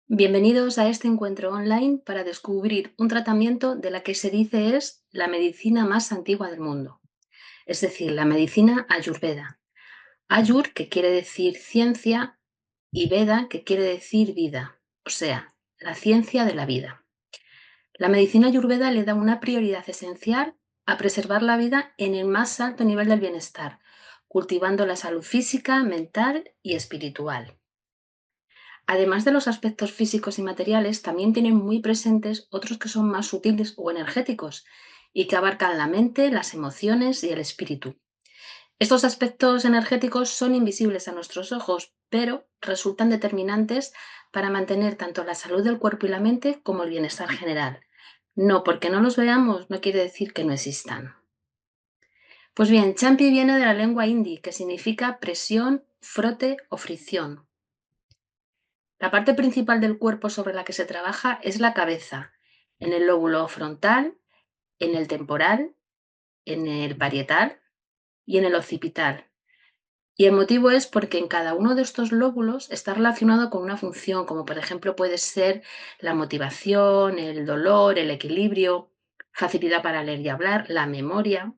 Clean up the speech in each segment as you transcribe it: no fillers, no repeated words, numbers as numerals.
Bienvenidos a este encuentro online para descubrir un tratamiento de la que se dice es la medicina más antigua del mundo, es decir, la medicina Ayurveda. Ayur, que quiere decir ciencia, y Veda, que quiere decir vida, o sea, la ciencia de la vida. La medicina Ayurveda le da una prioridad esencial a preservar la vida en el más alto nivel del bienestar, cultivando la salud física, mental y espiritual. Además de los aspectos físicos y materiales, también tienen muy presentes otros que son más sutiles o energéticos y que abarcan la mente, las emociones y el espíritu. Estos aspectos energéticos son invisibles a nuestros ojos, pero resultan determinantes para mantener tanto la salud del cuerpo y la mente como el bienestar general. No, porque no los veamos no quiere decir que no existan. Pues bien, champi viene de la lengua hindi, que significa presión, frote o fricción. La parte principal del cuerpo sobre la que se trabaja es la cabeza, en el lóbulo frontal, en el temporal, en el parietal y en el occipital. Y el motivo es porque en cada uno de estos lóbulos está relacionado con una función, como por ejemplo puede ser la motivación, el dolor, el equilibrio, facilidad para leer y hablar, la memoria,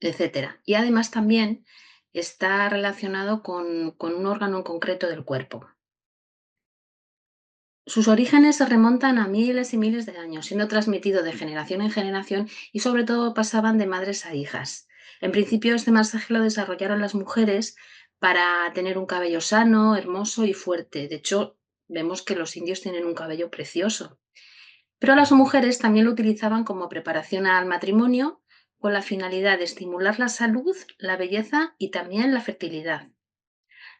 etcétera. Y además también está relacionado con un órgano en concreto del cuerpo. Sus orígenes se remontan a miles y miles de años, siendo transmitido de generación en generación y sobre todo pasaban de madres a hijas. En principio este masaje lo desarrollaron las mujeres para tener un cabello sano, hermoso y fuerte. De hecho, vemos que los indios tienen un cabello precioso. Pero las mujeres también lo utilizaban como preparación al matrimonio con la finalidad de estimular la salud, la belleza y también la fertilidad.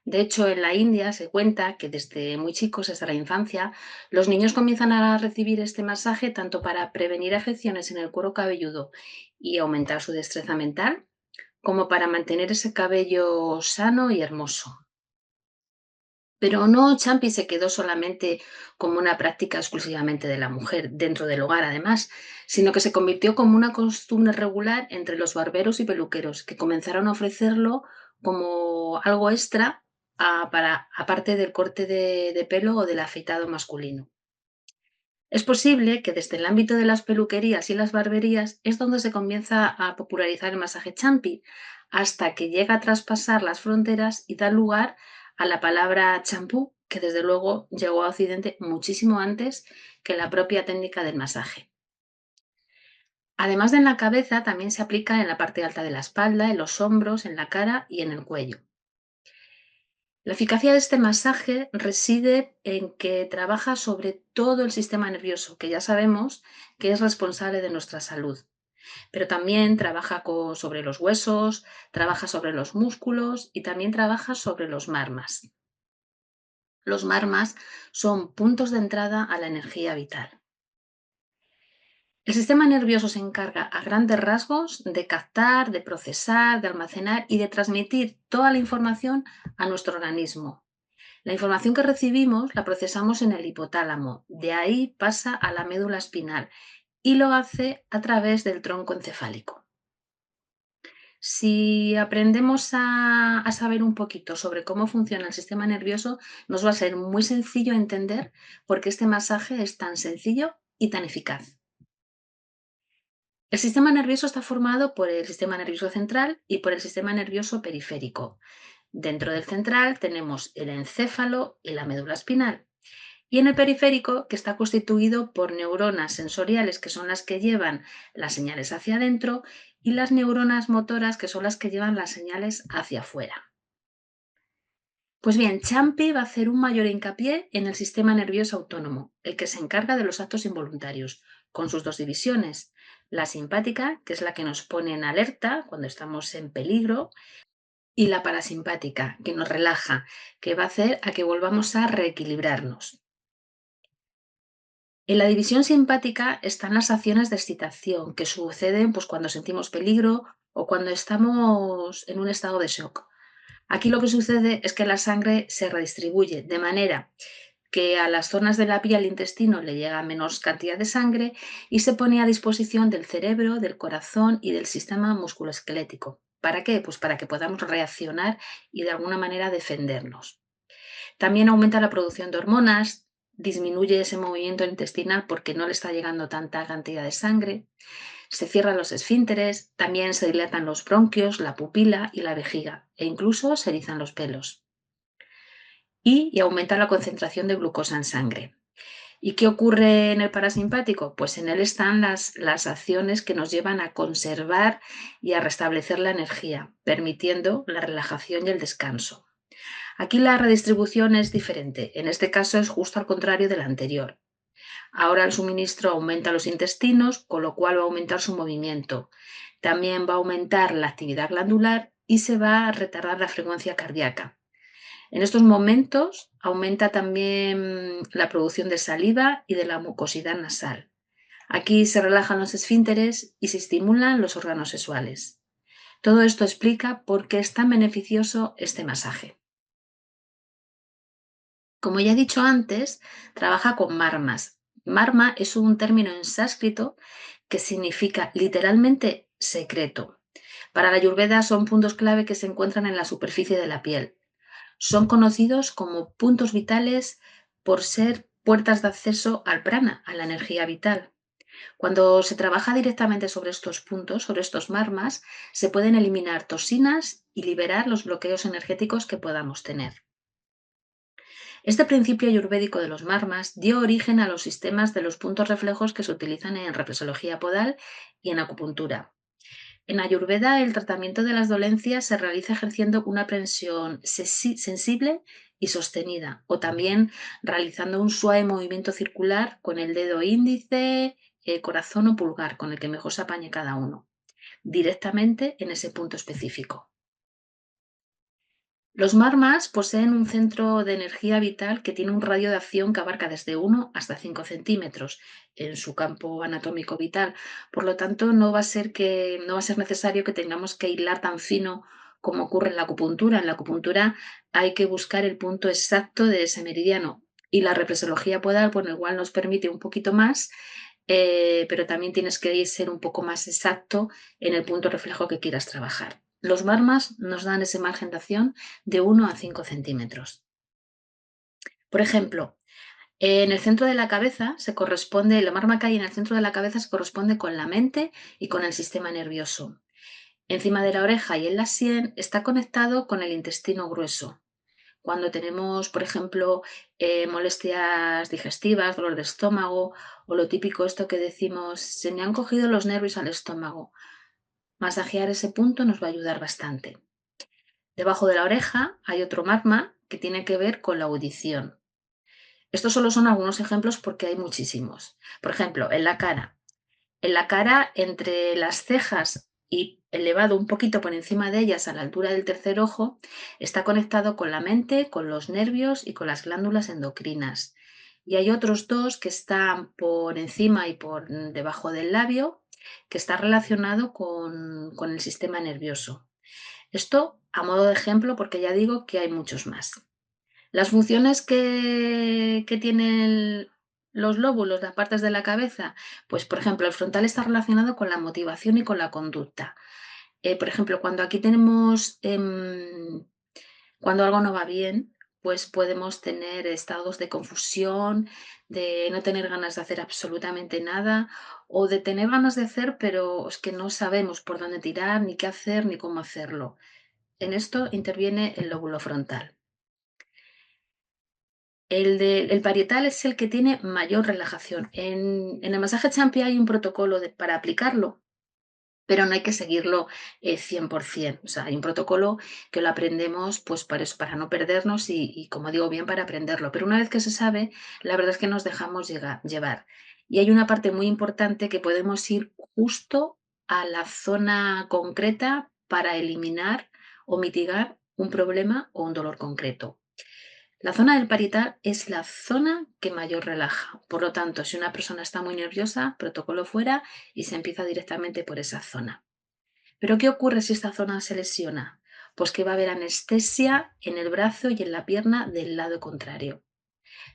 De hecho, en la India se cuenta que desde muy chicos, desde la infancia, los niños comienzan a recibir este masaje tanto para prevenir afecciones en el cuero cabelludo y aumentar su destreza mental, como para mantener ese cabello sano y hermoso. Pero no Champi se quedó solamente como una práctica exclusivamente de la mujer dentro del hogar, además, sino que se convirtió como una costumbre regular entre los barberos y peluqueros, que comenzaron a ofrecerlo como algo extra aparte del corte de pelo o del afeitado masculino. Es posible que desde el ámbito de las peluquerías y las barberías es donde se comienza a popularizar el masaje champi, hasta que llega a traspasar las fronteras y da lugar a la palabra champú, que desde luego llegó a Occidente muchísimo antes que la propia técnica del masaje. Además de en la cabeza, también se aplica en la parte alta de la espalda, en los hombros, en la cara y en el cuello. La eficacia de este masaje reside en que trabaja sobre todo el sistema nervioso, que ya sabemos que es responsable de nuestra salud, pero también trabaja sobre los huesos, trabaja sobre los músculos y también trabaja sobre los marmas. Los marmas son puntos de entrada a la energía vital. El sistema nervioso se encarga a grandes rasgos de captar, de procesar, de almacenar y de transmitir toda la información a nuestro organismo. La información que recibimos la procesamos en el hipotálamo, de ahí pasa a la médula espinal y lo hace a través del tronco encefálico. Si aprendemos a saber un poquito sobre cómo funciona el sistema nervioso, nos va a ser muy sencillo entender por qué este masaje es tan sencillo y tan eficaz. El sistema nervioso está formado por el sistema nervioso central y por el sistema nervioso periférico. Dentro del central tenemos el encéfalo y la médula espinal. Y en el periférico, que está constituido por neuronas sensoriales, que son las que llevan las señales hacia adentro, y las neuronas motoras, que son las que llevan las señales hacia afuera. Pues bien, Champi va a hacer un mayor hincapié en el sistema nervioso autónomo, el que se encarga de los actos involuntarios, con sus dos divisiones, la simpática, que es la que nos pone en alerta cuando estamos en peligro, y la parasimpática, que nos relaja, que va a hacer a que volvamos a reequilibrarnos. En la división simpática están las acciones de excitación que suceden pues, cuando sentimos peligro o cuando estamos en un estado de shock. Aquí lo que sucede es que la sangre se redistribuye de manera que a las zonas de la piel al intestino le llega menos cantidad de sangre y se pone a disposición del cerebro, del corazón y del sistema musculoesquelético. ¿Para qué? Pues para que podamos reaccionar y de alguna manera defendernos. También aumenta la producción de hormonas, disminuye ese movimiento intestinal porque no le está llegando tanta cantidad de sangre, se cierran los esfínteres, también se dilatan los bronquios, la pupila y la vejiga, e incluso se erizan los pelos. Y aumenta la concentración de glucosa en sangre. ¿Y qué ocurre en el parasimpático? Pues en él están las acciones que nos llevan a conservar y a restablecer la energía, permitiendo la relajación y el descanso. Aquí la redistribución es diferente. En este caso es justo al contrario de la anterior. Ahora el suministro aumenta los intestinos, con lo cual va a aumentar su movimiento. También va a aumentar la actividad glandular y se va a retardar la frecuencia cardíaca. En estos momentos aumenta también la producción de saliva y de la mucosidad nasal. Aquí se relajan los esfínteres y se estimulan los órganos sexuales. Todo esto explica por qué es tan beneficioso este masaje. Como ya he dicho antes, trabaja con marmas. Marma es un término en sánscrito que significa literalmente secreto. Para la Ayurveda son puntos clave que se encuentran en la superficie de la piel. Son conocidos como puntos vitales por ser puertas de acceso al prana, a la energía vital. Cuando se trabaja directamente sobre estos puntos, sobre estos marmas, se pueden eliminar toxinas y liberar los bloqueos energéticos que podamos tener. Este principio ayurvédico de los marmas dio origen a los sistemas de los puntos reflejos que se utilizan en reflexología podal y en acupuntura. En Ayurveda, el tratamiento de las dolencias se realiza ejerciendo una presión sensible y sostenida, o también realizando un suave movimiento circular con el dedo índice, el corazón o pulgar, con el que mejor se apañe cada uno, directamente en ese punto específico. Los marmas poseen un centro de energía vital que tiene un radio de acción que abarca desde 1 hasta 5 centímetros en su campo anatómico vital. Por lo tanto, no va a ser necesario que tengamos que hilar tan fino como ocurre en la acupuntura. En la acupuntura hay que buscar el punto exacto de ese meridiano. Y la reflexología podal, bueno, igual nos permite un poquito más, pero también tienes que ser un poco más exacto en el punto reflejo que quieras trabajar. Los marmas nos dan ese margen de acción de 1 a 5 centímetros. Por ejemplo, en el centro de la cabeza la marma que hay en el centro de la cabeza se corresponde con la mente y con el sistema nervioso. Encima de la oreja y en la sien está conectado con el intestino grueso. Cuando tenemos, por ejemplo, molestias digestivas, dolor de estómago o lo típico esto que decimos, se me han cogido los nervios al estómago, masajear ese punto nos va a ayudar bastante. Debajo de la oreja hay otro magma que tiene que ver con la audición. Estos solo son algunos ejemplos porque hay muchísimos. Por ejemplo, en la cara. En la cara, entre las cejas y elevado un poquito por encima de ellas a la altura del tercer ojo, está conectado con la mente, con los nervios y con las glándulas endocrinas. Y hay otros dos que están por encima y por debajo del labio, que está relacionado con el sistema nervioso. Esto a modo de ejemplo porque ya digo que hay muchos más. Las funciones que tienen los lóbulos, las partes de la cabeza, pues por ejemplo el frontal está relacionado con la motivación y con la conducta. Por ejemplo, cuando aquí tenemos, cuando algo no va bien, pues podemos tener estados de confusión, de no tener ganas de hacer absolutamente nada o de tener ganas de hacer, pero es que no sabemos por dónde tirar, ni qué hacer, ni cómo hacerlo. En esto interviene el lóbulo frontal. El parietal es el que tiene mayor relajación. En el masaje champi hay un protocolo para aplicarlo, pero no hay que seguirlo 100%. O sea, hay un protocolo que lo aprendemos pues para eso, para no perdernos y, como digo, bien para aprenderlo. Pero una vez que se sabe, la verdad es que nos dejamos llevar. Y hay una parte muy importante que podemos ir justo a la zona concreta para eliminar o mitigar un problema o un dolor concreto. La zona del parietal es la zona que mayor relaja. Por lo tanto, si una persona está muy nerviosa, protocolo fuera y se empieza directamente por esa zona. Pero ¿qué ocurre si esta zona se lesiona? Pues que va a haber anestesia en el brazo y en la pierna del lado contrario.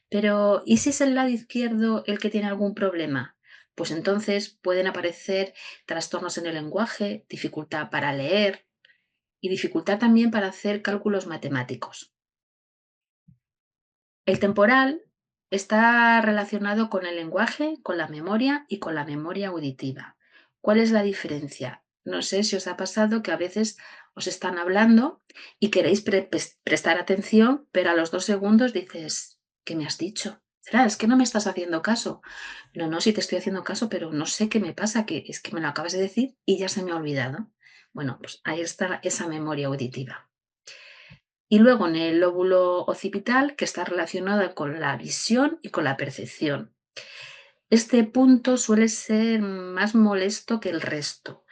Pero ¿y si es el lado izquierdo el que tiene algún problema? Pues entonces pueden aparecer trastornos en el lenguaje, dificultad para leer y dificultad también para hacer cálculos matemáticos. El temporal Está relacionado con el lenguaje, con la memoria y con la memoria auditiva. ¿Cuál es la diferencia? No sé si os ha pasado que a veces os están hablando y queréis prestar atención, pero a los 2 segundos dices, ¿qué me has dicho? Será, es que no me estás haciendo caso. No, no, sí te estoy haciendo caso, pero no sé qué me pasa, que es que me lo acabas de decir y ya se me ha olvidado. Bueno, pues ahí está esa memoria auditiva. Y luego en el lóbulo occipital, que está relacionado con la visión y con la percepción. Este punto suele ser más molesto que el resto,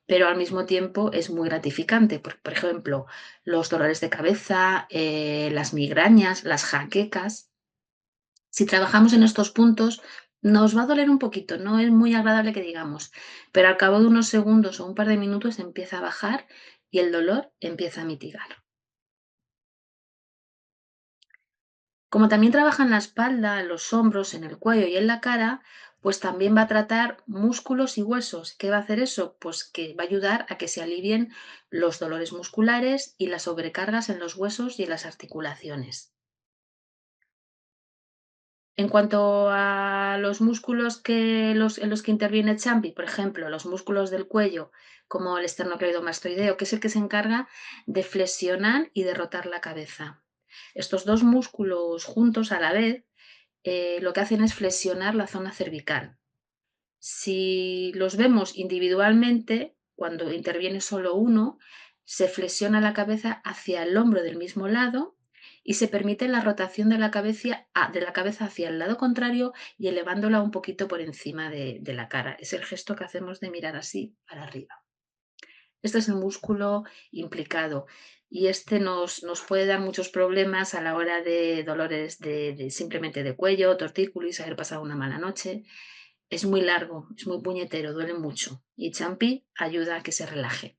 pero al mismo tiempo es muy gratificante. Por ejemplo, los dolores de cabeza, las migrañas, las jaquecas. Si trabajamos en estos puntos, nos va a doler un poquito, no es muy agradable que digamos, pero al cabo de unos segundos o un par de minutos empieza a bajar y el dolor empieza a mitigar. Como también trabaja en la espalda, en los hombros, en el cuello y en la cara, pues también va a tratar músculos y huesos. ¿Qué va a hacer eso? Pues que va a ayudar a que se alivien los dolores musculares y las sobrecargas en los huesos y en las articulaciones. En cuanto a los músculos en los que interviene Champi, por ejemplo, los músculos del cuello, como el esternocleidomastoideo, que es el que se encarga de flexionar y de rotar la cabeza. Estos dos músculos juntos a la vez lo que hacen es flexionar la zona cervical. Si los vemos individualmente, cuando interviene solo uno, se flexiona la cabeza hacia el hombro del mismo lado y se permite la rotación de la cabeza hacia el lado contrario y elevándola un poquito por encima de la cara. Es el gesto que hacemos de mirar así para arriba. Este es el músculo implicado y este nos puede dar muchos problemas a la hora de dolores simplemente de cuello, tortícolis, haber pasado una mala noche. Es muy largo, es muy puñetero, duele mucho y Champi ayuda a que se relaje.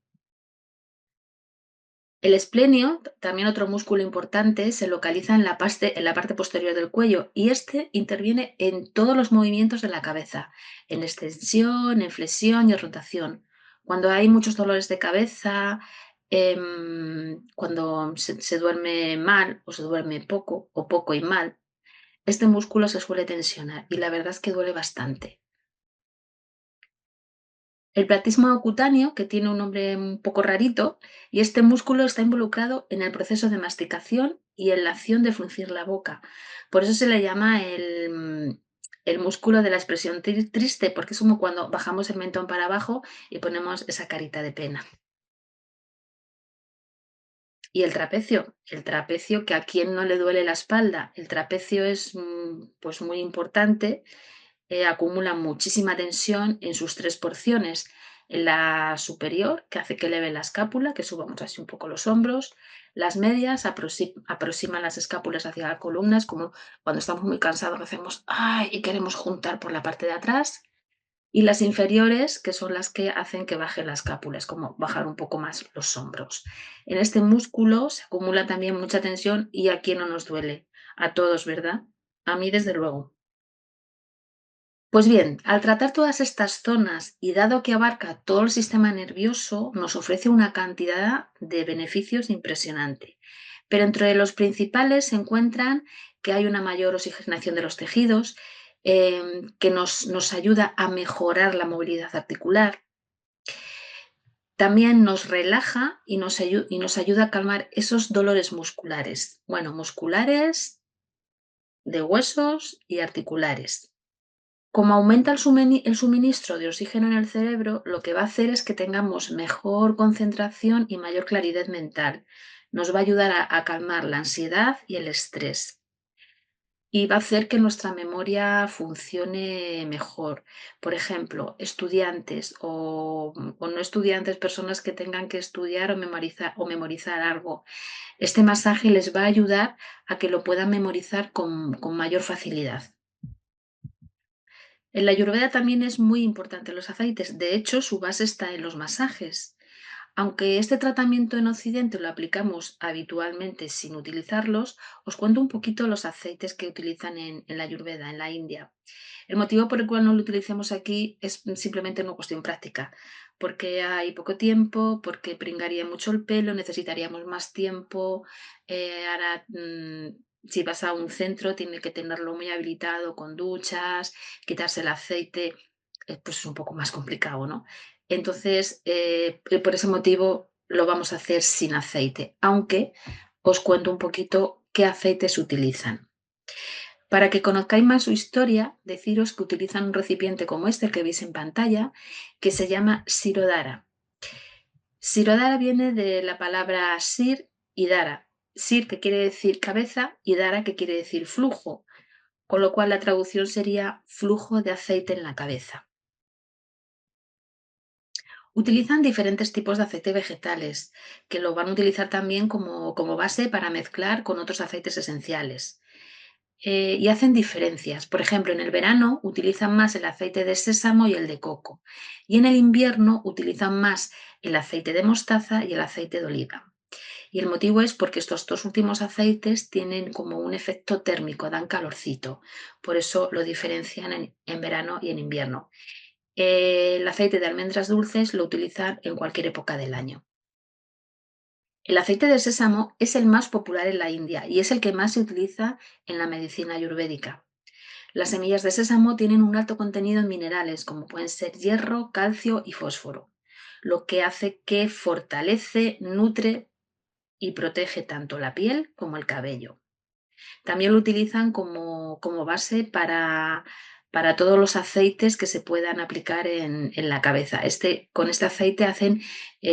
El esplenio, también otro músculo importante, se localiza en la parte posterior del cuello y este interviene en todos los movimientos de la cabeza, en extensión, en flexión y en rotación. Cuando hay muchos dolores de cabeza, cuando se duerme mal o se duerme poco o poco y mal, este músculo se suele tensionar y la verdad es que duele bastante. El platismo cutáneo, que tiene un nombre un poco rarito, y este músculo está involucrado en el proceso de masticación y en la acción de fruncir la boca. Por eso se le llama el músculo de la expresión triste, porque es como cuando bajamos el mentón para abajo y ponemos esa carita de pena. Y el trapecio, que a quien no le duele la espalda, el trapecio es pues muy importante, acumula muchísima tensión en sus tres porciones. En la superior, que hace que eleve la escápula, que subamos así un poco los hombros. Las medias aproximan las escápulas hacia las columnas, como cuando estamos muy cansados hacemos ¡ay! Y queremos juntar por la parte de atrás. Y las inferiores, que son las que hacen que baje la escápula, es como bajar un poco más los hombros. En este músculo se acumula también mucha tensión y a quién no nos duele. A todos, ¿verdad? A mí desde luego. Pues bien, al tratar todas estas zonas y dado que abarca todo el sistema nervioso, nos ofrece una cantidad de beneficios impresionante. Pero entre los principales se encuentran que hay una mayor oxigenación de los tejidos, que nos ayuda a mejorar la movilidad articular. También nos relaja y y nos ayuda a calmar esos dolores musculares. Bueno, musculares, de huesos y articulares. Como aumenta el suministro de oxígeno en el cerebro, lo que va a hacer es que tengamos mejor concentración y mayor claridad mental. Nos va a ayudar a calmar la ansiedad y el estrés. Y va a hacer que nuestra memoria funcione mejor. Por ejemplo, estudiantes o no estudiantes, personas que tengan que estudiar o memorizar algo. Este masaje les va a ayudar a que lo puedan memorizar con mayor facilidad. En la Ayurveda también es muy importante los aceites. De hecho, su base está en los masajes. Aunque este tratamiento en Occidente lo aplicamos habitualmente sin utilizarlos, os cuento un poquito los aceites que utilizan en la Ayurveda, en la India. El motivo por el cual no lo utilicemos aquí es simplemente una cuestión práctica, porque hay poco tiempo, porque pringaría mucho el pelo, necesitaríamos más tiempo. Ahora Si vas a un centro, tiene que tenerlo muy habilitado con duchas, quitarse el aceite, pues es un poco más complicado, ¿no? Entonces, por ese motivo lo vamos a hacer sin aceite, aunque os cuento un poquito qué aceites utilizan. Para que conozcáis más su historia, deciros que utilizan un recipiente como este, el que veis en pantalla, que se llama Sirodara. Sirodara viene de la palabra sir y dara. Sir, que quiere decir cabeza, y dara, que quiere decir flujo, con lo cual la traducción sería flujo de aceite en la cabeza. Utilizan diferentes tipos de aceite vegetales, que lo van a utilizar también como base para mezclar con otros aceites esenciales. Y hacen diferencias. Por ejemplo, en el verano utilizan más el aceite de sésamo y el de coco. Y en el invierno utilizan más el aceite de mostaza y el aceite de oliva. Y el motivo es porque estos dos últimos aceites tienen como un efecto térmico, dan calorcito. Por eso lo diferencian en verano y en invierno. El aceite de almendras dulces lo utilizan en cualquier época del año. El aceite de sésamo es el más popular en la India y es el que más se utiliza en la medicina ayurvédica. Las semillas de sésamo tienen un alto contenido en minerales como pueden ser hierro, calcio y fósforo, lo que hace que fortalece, nutre y protege tanto la piel como el cabello. También lo utilizan como base para todos los aceites que se puedan aplicar en la cabeza. Con este aceite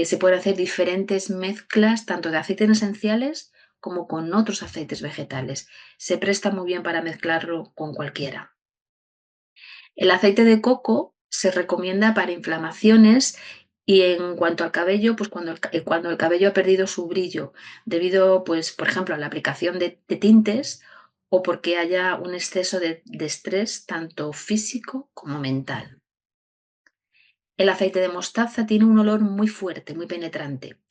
se pueden hacer diferentes mezclas, tanto de aceites esenciales como con otros aceites vegetales. Se presta muy bien para mezclarlo con cualquiera. El aceite de coco se recomienda para inflamaciones y en cuanto al cabello, pues cuando el cabello ha perdido su brillo debido, pues, por ejemplo, a la aplicación de tintes o porque haya un exceso de estrés tanto físico como mental. El aceite de mostaza tiene un olor muy fuerte, muy penetrante.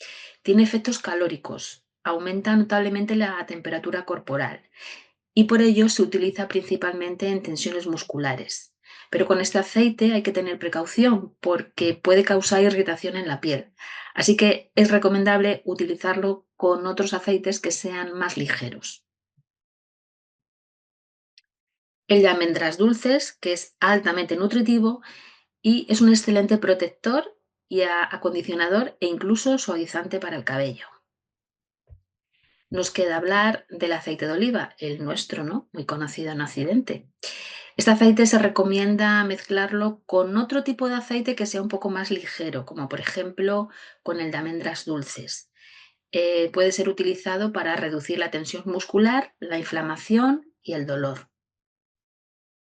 Tiene efectos calóricos, aumenta notablemente la temperatura corporal y por ello se utiliza principalmente en tensiones musculares. Pero con este aceite hay que tener precaución porque puede causar irritación en la piel. Así que es recomendable utilizarlo con otros aceites que sean más ligeros. El de almendras dulces, que es altamente nutritivo y es un excelente protector y acondicionador e incluso suavizante para el cabello. Nos queda hablar del aceite de oliva, el nuestro, ¿no? Muy conocido en Occidente. Este aceite se recomienda mezclarlo con otro tipo de aceite que sea un poco más ligero, como por ejemplo con el de almendras dulces. Puede ser utilizado para reducir la tensión muscular, la inflamación y el dolor.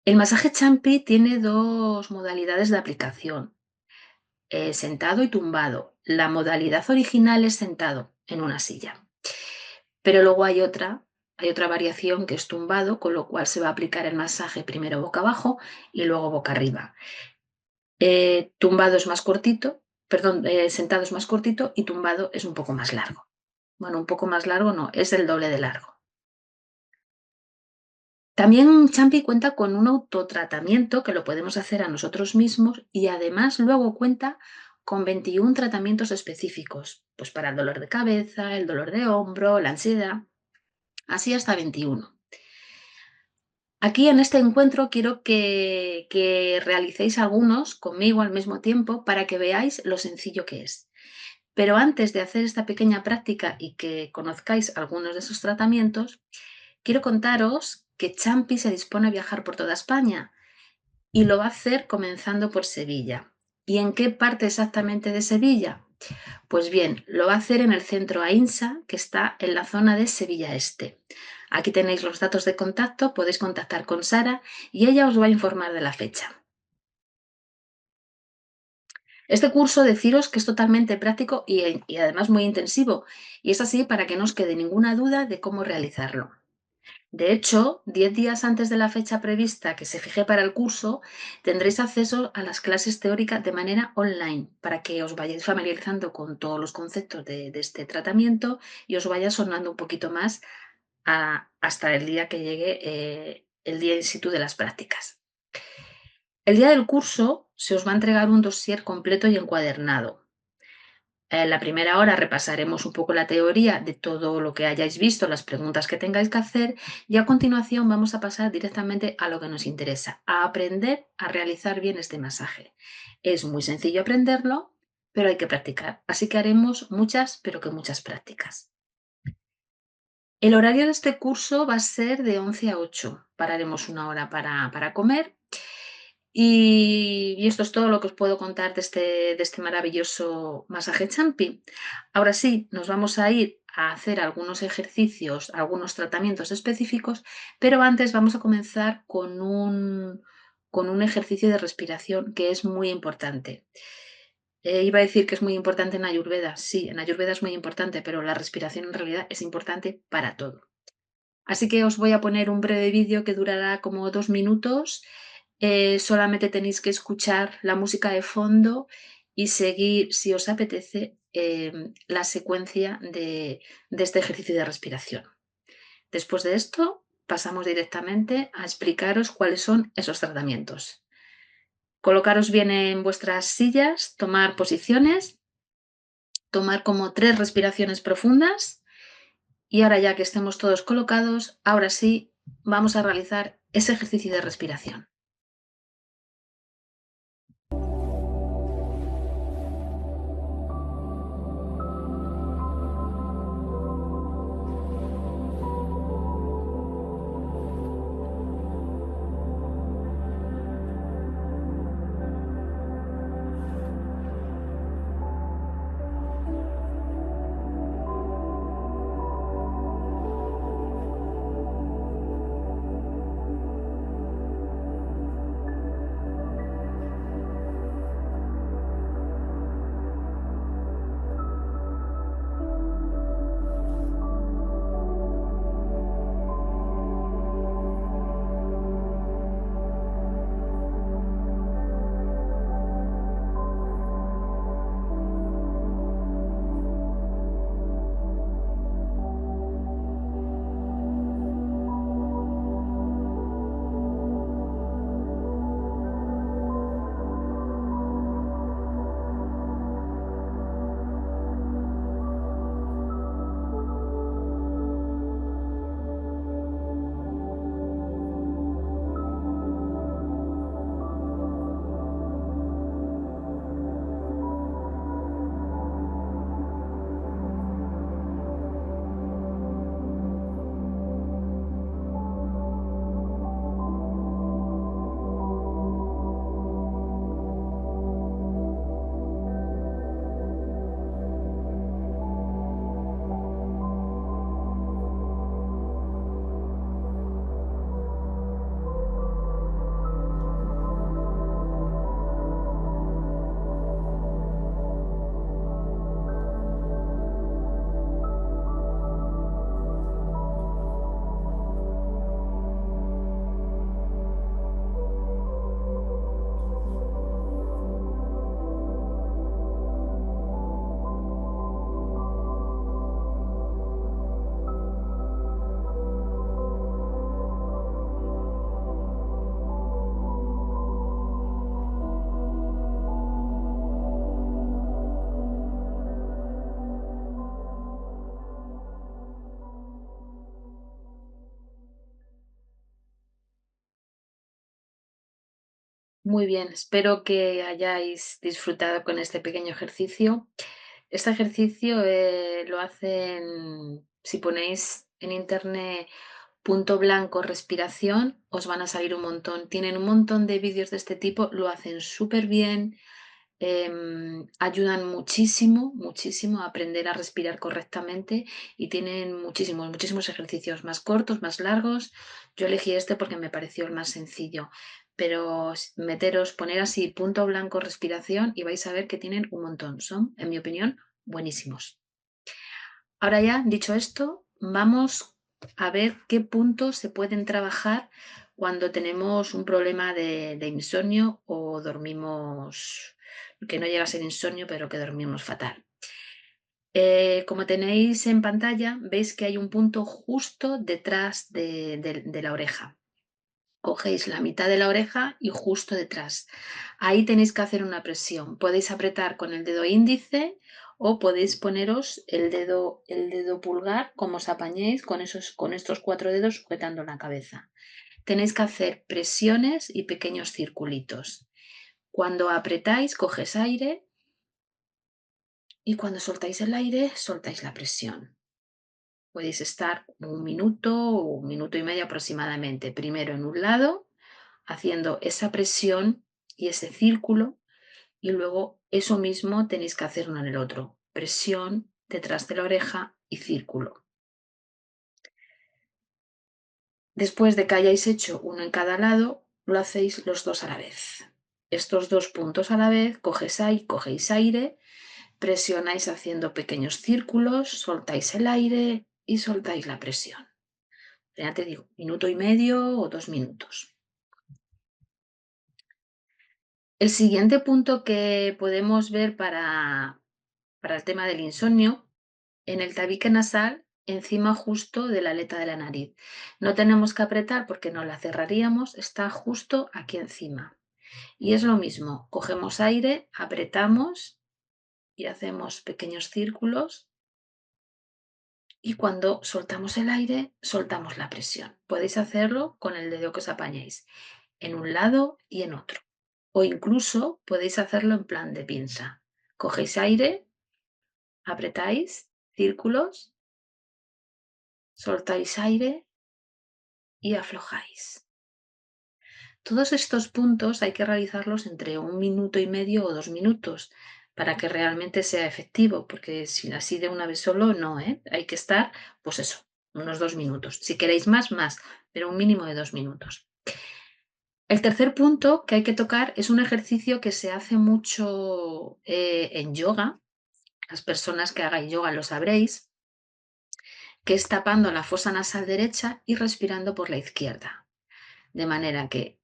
El masaje champi tiene dos modalidades de aplicación, sentado y tumbado. La modalidad original es sentado en una silla. Pero luego hay otra variación que es tumbado, con lo cual se va a aplicar el masaje primero boca abajo y luego boca arriba. Tumbado es más cortito, perdón, sentado es más cortito y tumbado es un poco más largo. Bueno, un poco más largo no, es el doble de largo. También Champi cuenta con un autotratamiento que lo podemos hacer a nosotros mismos y además luego cuenta con 21 tratamientos específicos, pues para el dolor de cabeza, el dolor de hombro, la ansiedad, así hasta 21. Aquí en este encuentro quiero que realicéis algunos conmigo al mismo tiempo para que veáis lo sencillo que es. Pero antes de hacer esta pequeña práctica y que conozcáis algunos de esos tratamientos, quiero contaros que Champi se dispone a viajar por toda España y lo va a hacer comenzando por Sevilla. ¿Y en qué parte exactamente de Sevilla? Pues bien, lo va a hacer en el centro AINSA, que está en la zona de Sevilla Este. Aquí tenéis los datos de contacto, podéis contactar con Sara y ella os va a informar de la fecha. Este curso, deciros que es totalmente práctico y además muy intensivo, y es así para que no os quede ninguna duda de cómo realizarlo. De hecho, 10 días antes de la fecha prevista que se fije para el curso, tendréis acceso a las clases teóricas de manera online para que os vayáis familiarizando con todos los conceptos de este tratamiento y os vaya sonando un poquito más hasta el día que llegue el día in situ de las prácticas. El día del curso se os va a entregar un dossier completo y encuadernado. En la primera hora repasaremos un poco la teoría de todo lo que hayáis visto, las preguntas que tengáis que hacer y a continuación vamos a pasar directamente a lo que nos interesa, a aprender a realizar bien este masaje. Es muy sencillo aprenderlo, pero hay que practicar, así que haremos muchas, pero que muchas prácticas. El horario de este curso va a ser de 11 a 8. Pararemos una hora para comer y esto es todo lo que os puedo contar de este maravilloso masaje champi. Ahora sí, nos vamos a ir a hacer algunos ejercicios, algunos tratamientos específicos, pero antes vamos a comenzar con un ejercicio de respiración que es muy importante. Iba a decir que es muy importante en Ayurveda. Sí, en Ayurveda es muy importante, pero la respiración en realidad es importante para todo. Así que os voy a poner un breve vídeo que durará como 2 minutos. Solamente tenéis que escuchar la música de fondo y seguir, si os apetece, la secuencia de este ejercicio de respiración. Después de esto, pasamos directamente a explicaros cuáles son esos tratamientos. Colocaros bien en vuestras sillas, tomar posiciones, tomar como 3 respiraciones profundas. Y ahora ya que estemos todos colocados, ahora sí vamos a realizar ese ejercicio de respiración. Muy bien, espero que hayáis disfrutado con este pequeño ejercicio. Este ejercicio lo hacen, si ponéis en internet punto blanco respiración, os van a salir un montón. Tienen un montón de vídeos de este tipo, lo hacen súper bien. Ayudan muchísimo, muchísimo a aprender a respirar correctamente y tienen muchísimos, muchísimos ejercicios más cortos, más largos. Yo elegí este porque me pareció el más sencillo, pero meteros, poner así punto blanco respiración y vais a ver que tienen un montón. Son, en mi opinión, buenísimos. Ahora ya, dicho esto, vamos a ver qué puntos se pueden trabajar cuando tenemos un problema de insomnio o dormimos, que no llega a ser insomnio, pero que dormimos fatal. Como tenéis en pantalla, veis que hay un punto justo detrás de la oreja. Cogéis la mitad de la oreja y justo detrás. Ahí tenéis que hacer una presión. Podéis apretar con el dedo índice o podéis poneros el dedo pulgar, como os apañéis, con estos 4 dedos sujetando la cabeza. Tenéis que hacer presiones y pequeños circulitos. Cuando apretáis, coges aire y cuando soltáis el aire, soltáis la presión. Podéis estar 1 minuto o 1 minuto y medio aproximadamente, primero en un lado, haciendo esa presión y ese círculo, y luego eso mismo tenéis que hacerlo en el otro. Presión detrás de la oreja y círculo. Después de que hayáis hecho uno en cada lado, lo hacéis los dos a la vez. Estos 2 puntos a la vez, cogéis aire, presionáis haciendo pequeños círculos, soltáis el aire y soltáis la presión. Ya te digo, 1 minuto y medio o 2 minutos. El siguiente punto que podemos ver para el tema del insomnio, en el tabique nasal, encima justo de la aleta de la nariz. No tenemos que apretar porque no la cerraríamos, está justo aquí encima. Y es lo mismo, cogemos aire, apretamos y hacemos pequeños círculos, y cuando soltamos el aire, soltamos la presión. Podéis hacerlo con el dedo que os apañéis, en un lado y en otro. O incluso podéis hacerlo en plan de pinza. Cogéis aire, apretáis, círculos, soltáis aire y aflojáis. Todos estos puntos hay que realizarlos entre 1 minuto y medio o 2 minutos para que realmente sea efectivo, porque si así de una vez solo, no, ¿eh? Hay que estar, pues eso, unos 2 minutos. Si queréis más, pero un mínimo de 2 minutos. El tercer punto que hay que tocar es un ejercicio que se hace mucho en yoga. Las personas que hagáis yoga lo sabréis, que es tapando la fosa nasal derecha y respirando por la izquierda. De manera que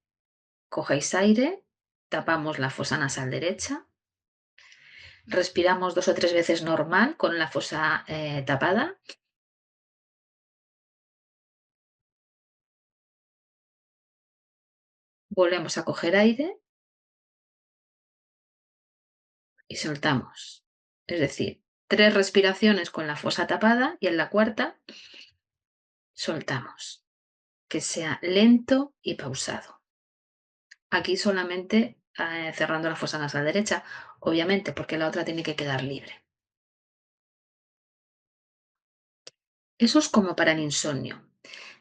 cogéis aire, tapamos la fosa nasal derecha, respiramos 2 o 3 veces normal con la fosa tapada, volvemos a coger aire y soltamos. Es decir, 3 respiraciones con la fosa tapada y en la cuarta soltamos. Que sea lento y pausado. Aquí solamente cerrando la fosa nasal derecha, obviamente, porque la otra tiene que quedar libre. Eso es como para el insomnio.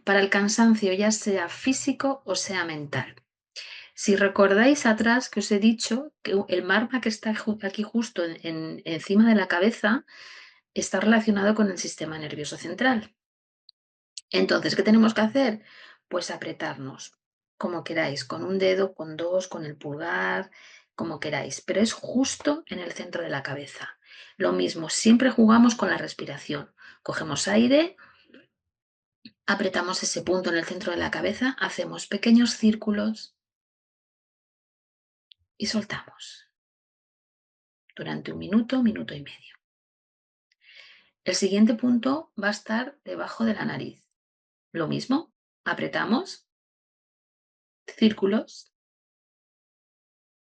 Para el cansancio, ya sea físico o sea mental. Si recordáis atrás que os he dicho que el marma que está aquí justo encima de la cabeza está relacionado con el sistema nervioso central. Entonces, ¿qué tenemos que hacer? Pues apretarnos, como queráis, con un dedo, con dos, con el pulgar, como queráis, pero es justo en el centro de la cabeza. Lo mismo, siempre jugamos con la respiración. Cogemos aire, apretamos ese punto en el centro de la cabeza, hacemos pequeños círculos y soltamos durante 1 minuto, 1 minuto y medio. El siguiente punto va a estar debajo de la nariz. Lo mismo, apretamos, círculos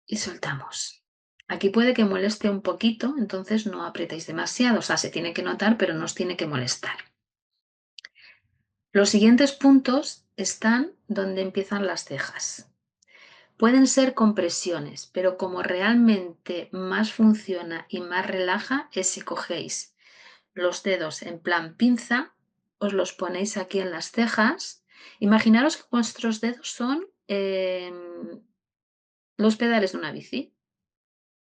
y soltamos. Aquí puede que moleste un poquito, entonces no apretéis demasiado, o sea, se tiene que notar, pero no os tiene que molestar. Los siguientes puntos están donde empiezan las cejas. Pueden ser compresiones, pero como realmente más funciona y más relaja es si cogéis los dedos en plan pinza, os los ponéis aquí en las cejas. Imaginaros que vuestros dedos son los pedales de una bici.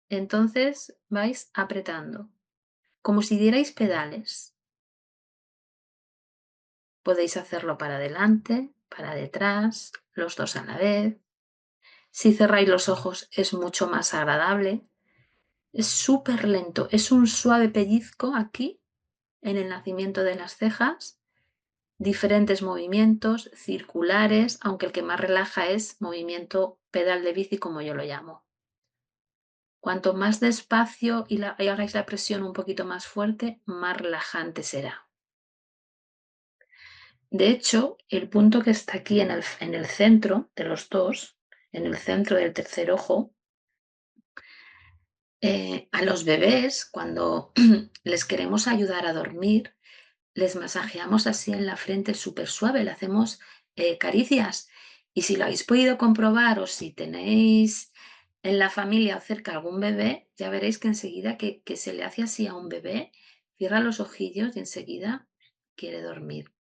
Entonces vais apretando, como si dierais pedales. Podéis hacerlo para adelante, para detrás, los dos a la vez. Si cerráis los ojos es mucho más agradable. Es súper lento, es un suave pellizco aquí, en el nacimiento de las cejas. Diferentes movimientos circulares, aunque el que más relaja es movimiento pedal de bici, como yo lo llamo. Cuanto más despacio y hagáis la presión un poquito más fuerte, más relajante será. De hecho, el punto que está aquí en el centro de los dos, en el centro del tercer ojo, A los bebés, cuando les queremos ayudar a dormir, les masajeamos así en la frente súper suave, le hacemos caricias. Y si lo habéis podido comprobar o si tenéis en la familia o cerca algún bebé, ya veréis que enseguida que se le hace así a un bebé, cierra los ojillos y enseguida quiere dormir.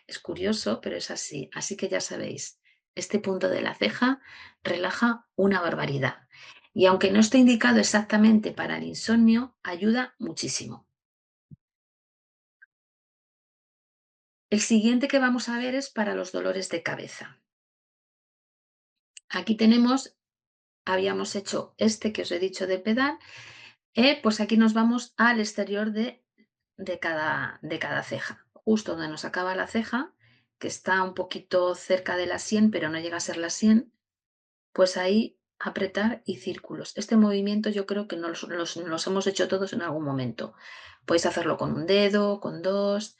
Es curioso, pero es así. Así que ya sabéis, este punto de la ceja relaja una barbaridad. Y aunque no esté indicado exactamente para el insomnio, ayuda muchísimo. El siguiente que vamos a ver es para los dolores de cabeza. Aquí tenemos, habíamos hecho este que os he dicho de pedal, pues aquí nos vamos al exterior de cada ceja, justo donde nos acaba la ceja, que está un poquito cerca de la sien, pero no llega a ser la sien. Pues ahí apretar y círculos. Este movimiento yo creo que nos los hemos hecho todos en algún momento. Podéis hacerlo con un dedo, con dos.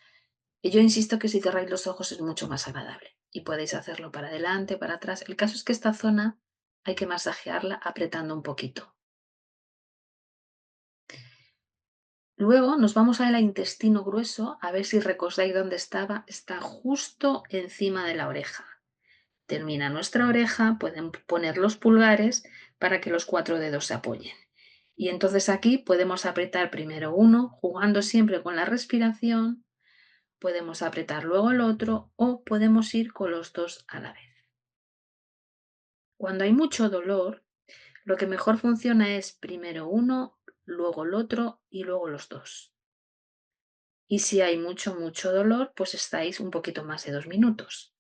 Y yo insisto que si cerráis los ojos es mucho más agradable. Y podéis hacerlo para adelante, para atrás. El caso es que esta zona hay que masajearla apretando un poquito. Luego nos vamos al intestino grueso, a ver si recordáis dónde estaba. Está justo encima de la oreja. Termina nuestra oreja, pueden poner los pulgares para que los 4 dedos se apoyen. Y entonces aquí podemos apretar primero uno, jugando siempre con la respiración, podemos apretar luego el otro o podemos ir con los dos a la vez. Cuando hay mucho dolor, lo que mejor funciona es primero uno, luego el otro y luego los dos. Y si hay mucho, mucho dolor, pues estáis un poquito más de 2 minutos.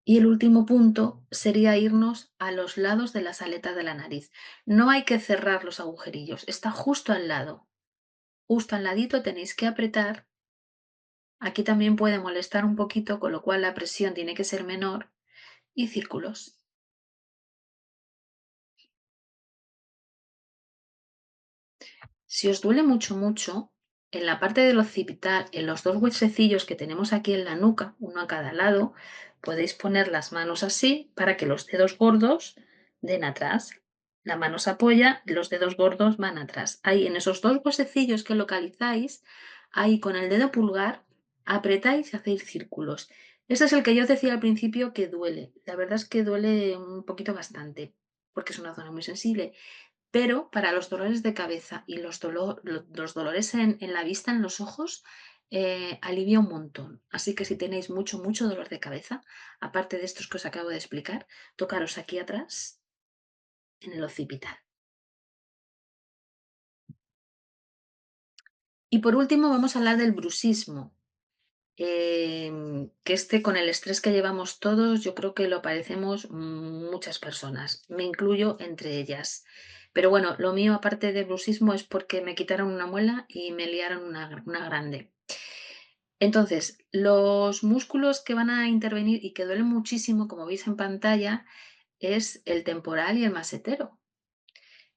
Y el último punto sería irnos a los lados de las aletas de la nariz. No hay que cerrar los agujerillos, está justo al lado. Justo al ladito tenéis que apretar. Aquí también puede molestar un poquito, con lo cual la presión tiene que ser menor. Y círculos. Si os duele mucho, mucho, en la parte del occipital, en los dos huesecillos que tenemos aquí en la nuca, uno a cada lado, podéis poner las manos así para que los dedos gordos den atrás. La mano se apoya y los dedos gordos van atrás. Ahí, en esos dos huesecillos que localizáis, ahí con el dedo pulgar, apretáis y hacéis círculos. Este es el que yo os decía al principio que duele. La verdad es que duele un poquito bastante, porque es una zona muy sensible. Pero para los dolores de cabeza y los dolores en la vista, en los ojos, alivia un montón. Así que si tenéis mucho, mucho dolor de cabeza, aparte de estos que os acabo de explicar, tocaros aquí atrás, en el occipital. Y por último, vamos a hablar del bruxismo, que con el estrés que llevamos todos, yo creo que lo padecemos muchas personas, me incluyo entre ellas. Pero bueno, lo mío, aparte de bruxismo, es porque me quitaron una muela y me liaron una grande. Entonces, los músculos que van a intervenir y que duelen muchísimo, como veis en pantalla, es el temporal y el masetero.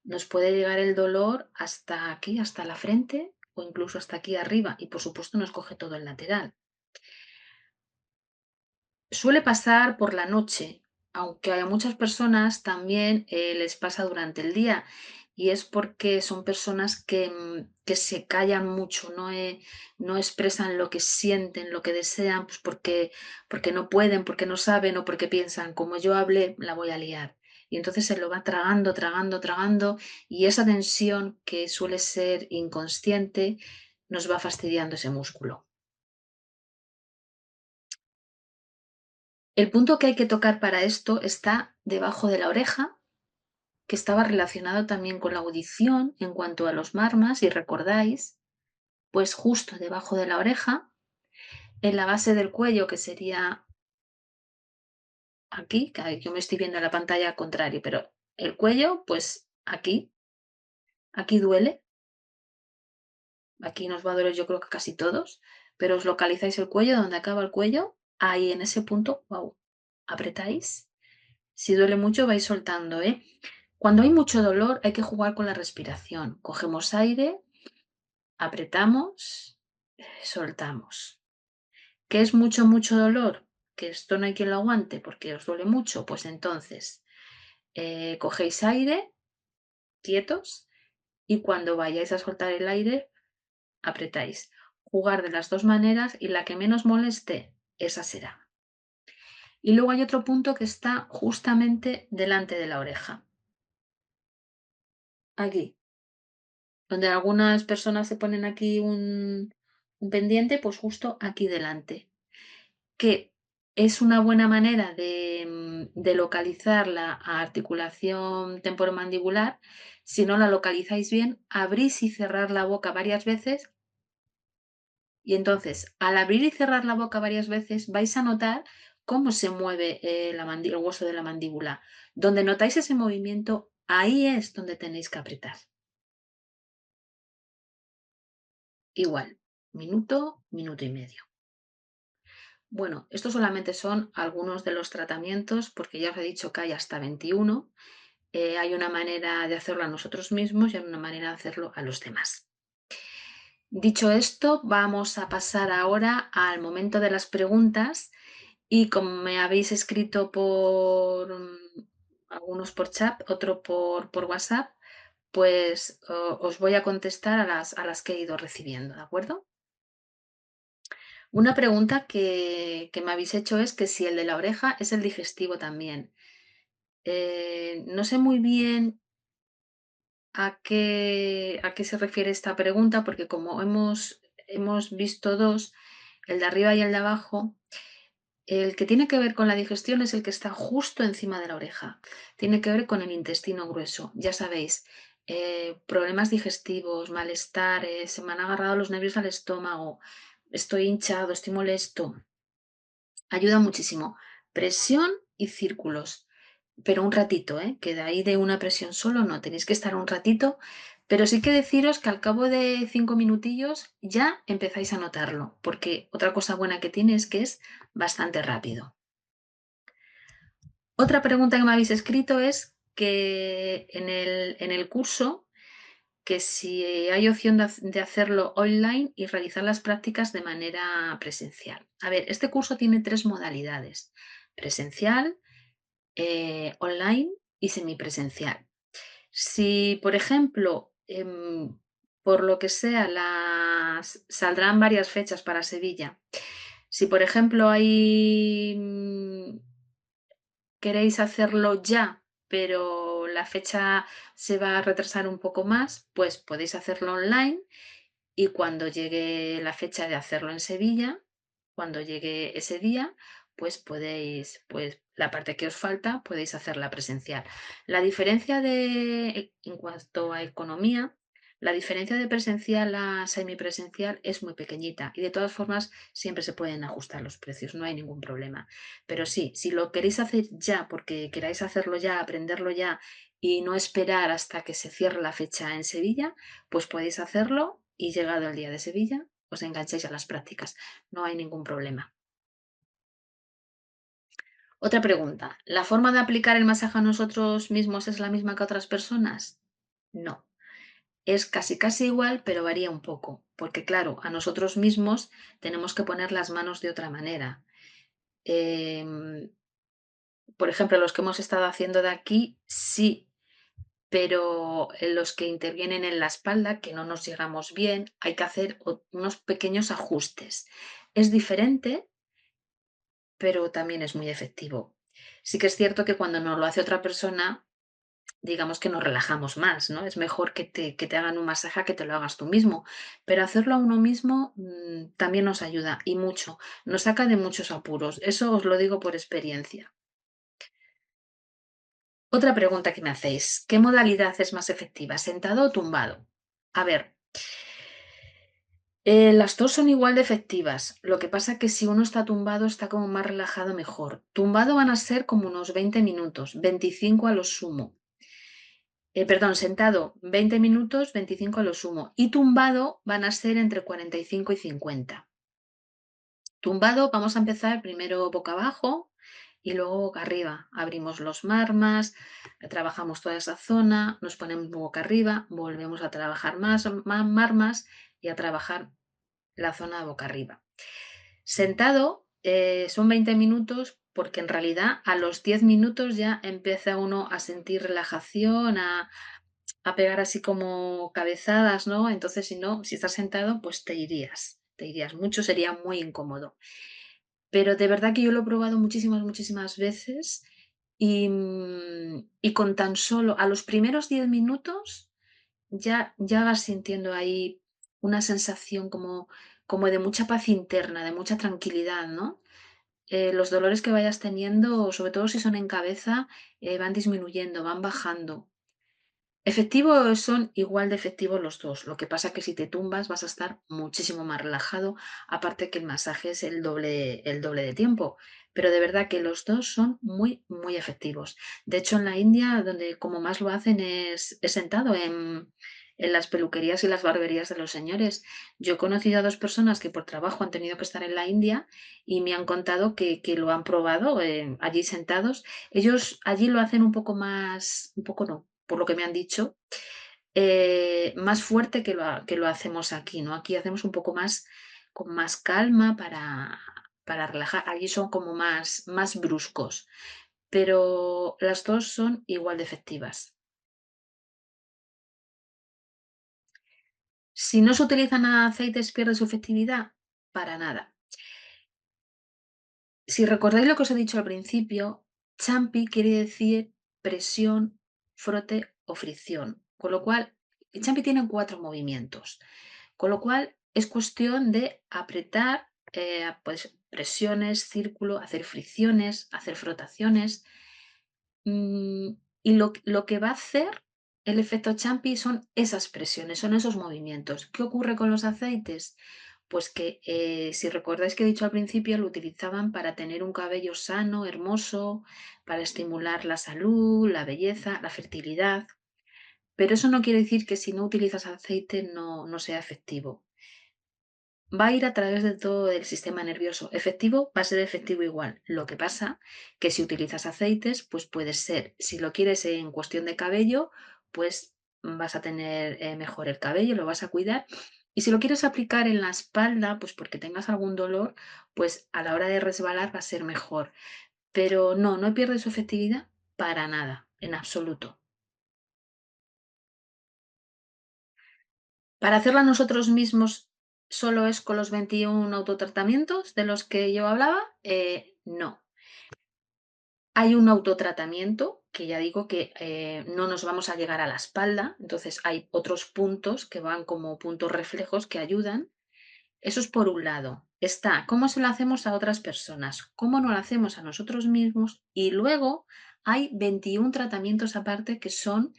Nos puede llegar el dolor hasta aquí, hasta la frente o incluso hasta aquí arriba y por supuesto nos coge todo el lateral. Suele pasar por la noche, aunque a muchas personas también les pasa durante el día, y es porque son personas que se callan mucho, no expresan lo que sienten, lo que desean, pues porque no pueden, porque no saben o porque piensan, como yo hable, la voy a liar. Y entonces se lo va tragando, tragando, tragando, y esa tensión que suele ser inconsciente nos va fastidiando ese músculo. El punto que hay que tocar para esto está debajo de la oreja, que estaba relacionado también con la audición en cuanto a los marmas, si recordáis, pues justo debajo de la oreja, en la base del cuello, que sería aquí, que yo me estoy viendo en la pantalla al contrario, pero el cuello, pues aquí duele, aquí nos va a doler yo creo que casi todos, pero os localizáis el cuello, donde acaba el cuello, ahí en ese punto, wow, apretáis. Si duele mucho, vais soltando, ¿eh? Cuando hay mucho dolor, hay que jugar con la respiración. Cogemos aire, apretamos, soltamos. ¿Qué es mucho, mucho dolor? Que esto no hay quien lo aguante porque os duele mucho. Pues entonces, Cogéis aire, quietos, y cuando vayáis a soltar el aire, apretáis. Jugar de las dos maneras y la que menos moleste, esa será. Y luego hay otro punto que está justamente delante de la oreja. Aquí. Donde algunas personas se ponen aquí un pendiente, pues justo aquí delante. Que es una buena manera de localizar la articulación temporomandibular. Si no la localizáis bien, abrís y cerrar la boca varias veces y entonces, al abrir y cerrar la boca varias veces, vais a notar cómo se mueve el hueso de la mandíbula. Donde notáis ese movimiento, ahí es donde tenéis que apretar. Igual, minuto, minuto y medio. Bueno, estos solamente son algunos de los tratamientos, porque ya os he dicho que hay hasta 21. Hay una manera de hacerlo a nosotros mismos y hay una manera de hacerlo a los demás. Dicho esto, vamos a pasar ahora al momento de las preguntas y como me habéis escrito algunos por chat, otro por WhatsApp, pues os voy a contestar a las que he ido recibiendo, ¿de acuerdo? Una pregunta que me habéis hecho es que si el de la oreja es el digestivo también. No sé muy bien a qué se refiere esta pregunta, porque como hemos visto dos, el de arriba y el de abajo, el que tiene que ver con la digestión es el que está justo encima de la oreja. Tiene que ver con el intestino grueso. Ya sabéis, problemas digestivos, malestares, se me han agarrado los nervios al estómago, estoy hinchado, estoy molesto. Ayuda muchísimo. Presión y círculos, pero un ratito, ¿eh? Que de ahí de una presión solo no, tenéis que estar un ratito, pero sí que deciros que al cabo de 5 minutillos ya empezáis a notarlo, porque otra cosa buena que tiene es que es bastante rápido. Otra pregunta que me habéis escrito es que en el curso, que si hay opción de hacerlo online y realizar las prácticas de manera presencial. A ver, este curso tiene tres modalidades: presencial, online y semipresencial. Si, por ejemplo, por lo que sea, saldrán varias fechas para Sevilla. Si, por ejemplo, queréis hacerlo ya, pero la fecha se va a retrasar un poco más, pues podéis hacerlo online y cuando llegue la fecha de hacerlo en Sevilla, cuando llegue ese día, pues podéis, pues la parte que os falta, podéis hacerla presencial. La diferencia en cuanto a economía, la diferencia de presencial a semipresencial es muy pequeñita y de todas formas siempre se pueden ajustar los precios, no hay ningún problema. Pero sí, si lo queréis hacer ya, porque queráis hacerlo ya, aprenderlo ya y no esperar hasta que se cierre la fecha en Sevilla, pues podéis hacerlo y llegado el día de Sevilla, os engancháis a las prácticas. No hay ningún problema. Otra pregunta. ¿La forma de aplicar el masaje a nosotros mismos es la misma que a otras personas? No. Es casi casi igual, pero varía un poco. Porque claro, a nosotros mismos tenemos que poner las manos de otra manera. Em, por ejemplo, los que hemos estado haciendo de aquí, sí, pero en los que intervienen en la espalda, que no nos llegamos bien, hay que hacer unos pequeños ajustes. Es diferente, pero también es muy efectivo. Sí que es cierto que cuando nos lo hace otra persona, digamos que nos relajamos más, ¿no? Es mejor que te hagan un masaje a que te lo hagas tú mismo, pero hacerlo a uno mismo también nos ayuda y mucho, nos saca de muchos apuros. Eso os lo digo por experiencia. Otra pregunta que me hacéis, ¿qué modalidad es más efectiva, sentado o tumbado? A ver, las dos son igual de efectivas. Lo que pasa que si uno está tumbado está como más relajado mejor. Tumbado van a ser como unos 20 minutos, 25 a lo sumo. Perdón, sentado 20 minutos, 25 a lo sumo. Y tumbado van a ser entre 45 y 50. Tumbado vamos a empezar primero boca abajo y luego boca arriba. Abrimos los marmas, trabajamos toda esa zona, nos ponemos boca arriba, volvemos a trabajar más marmas y a trabajar la zona de boca arriba. Sentado son 20 minutos, porque en realidad a los 10 minutos ya empieza uno a sentir relajación, a pegar así como cabezadas, ¿no? Entonces, si no, si estás sentado, pues te irías mucho, sería muy incómodo. Pero de verdad que yo lo he probado muchísimas, muchísimas veces y con tan solo a los primeros 10 minutos ya vas sintiendo ahí una sensación como de mucha paz interna, de mucha tranquilidad, ¿no? Los dolores que vayas teniendo, sobre todo si son en cabeza, van disminuyendo, van bajando. Efectivos son igual de efectivos los 2. Lo que pasa que si te tumbas vas a estar muchísimo más relajado, aparte que el masaje es el doble de tiempo. Pero de verdad que los 2 son muy, muy efectivos. De hecho, en la India, donde como más lo hacen es sentado en las peluquerías y las barberías de los señores. Yo he conocido a 2 personas que por trabajo han tenido que estar en la India y me han contado que lo han probado, allí sentados. Ellos allí lo hacen un poco más, un poco no, por lo que me han dicho, más fuerte que lo hacemos aquí, ¿no? Aquí hacemos un poco más con más calma para relajar. Allí son como más bruscos, pero las 2 son igual de efectivas. Si no se utilizan aceites, ¿pierde su efectividad? Para nada. Si recordáis lo que os he dicho al principio, champi quiere decir presión, frote o fricción, con lo cual el champi tiene 4 movimientos, con lo cual es cuestión de apretar, pues presiones, círculo, hacer fricciones, hacer frotaciones. Y lo que va a hacer el efecto champi son esas presiones, son esos movimientos. ¿Qué ocurre con los aceites? Pues que, si recordáis que he dicho al principio, lo utilizaban para tener un cabello sano, hermoso, para estimular la salud, la belleza, la fertilidad. Pero eso no quiere decir que si no utilizas aceite no sea efectivo. Va a ir a través de todo el sistema nervioso. Efectivo va a ser efectivo igual. Lo que pasa que si utilizas aceites, pues puede ser, si lo quieres en cuestión de cabello, pues vas a tener mejor el cabello, lo vas a cuidar. Y si lo quieres aplicar en la espalda, pues porque tengas algún dolor, pues a la hora de resbalar va a ser mejor. Pero no pierde su efectividad para nada, en absoluto. Para hacerla nosotros mismos solo es con los 21 autotratamientos de los que yo hablaba, no. Hay un autotratamiento que ya digo que, no nos vamos a llegar a la espalda, entonces hay otros puntos que van como puntos reflejos que ayudan. Eso es por un lado. Está cómo se lo hacemos a otras personas, cómo nos lo hacemos a nosotros mismos y luego hay 21 tratamientos aparte que son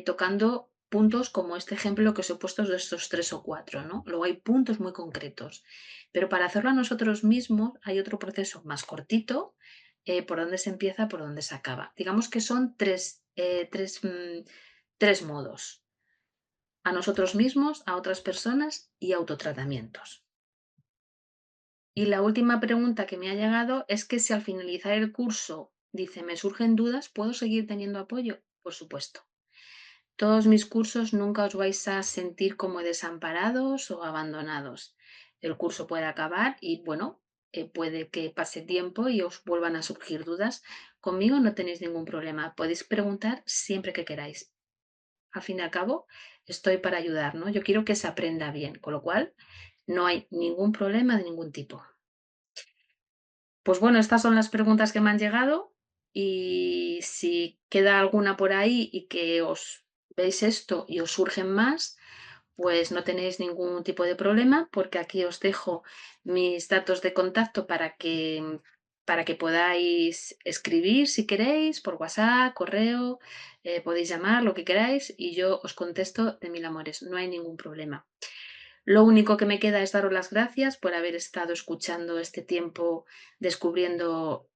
tocando puntos como este ejemplo que os he puesto de estos 3 o 4, ¿no? Luego hay puntos muy concretos. Pero para hacerlo a nosotros mismos hay otro proceso más cortito, por donde se empieza, por donde se acaba. Digamos que son tres modos. A nosotros mismos, a otras personas y autotratamientos. Y la última pregunta que me ha llegado es que si al finalizar el curso dice, me surgen dudas, ¿puedo seguir teniendo apoyo? Por supuesto. Todos mis cursos nunca os vais a sentir como desamparados o abandonados. El curso puede acabar y bueno, puede que pase tiempo y os vuelvan a surgir dudas. Conmigo no tenéis ningún problema. Podéis preguntar siempre que queráis. Al fin y al cabo, estoy para ayudar, ¿no? Yo quiero que se aprenda bien, con lo cual no hay ningún problema de ningún tipo. Pues bueno, estas son las preguntas que me han llegado y si queda alguna por ahí y que os veis esto y os surgen más, pues no tenéis ningún tipo de problema porque aquí os dejo mis datos de contacto para que podáis escribir si queréis por WhatsApp, correo, podéis llamar, lo que queráis y yo os contesto de mil amores, no hay ningún problema. Lo único que me queda es daros las gracias por haber estado escuchando este tiempo descubriendo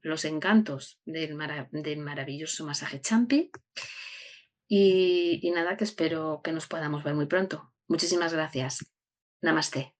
los encantos del maravilloso masaje Champi y nada, que espero que nos podamos ver muy pronto. Muchísimas gracias. Namaste.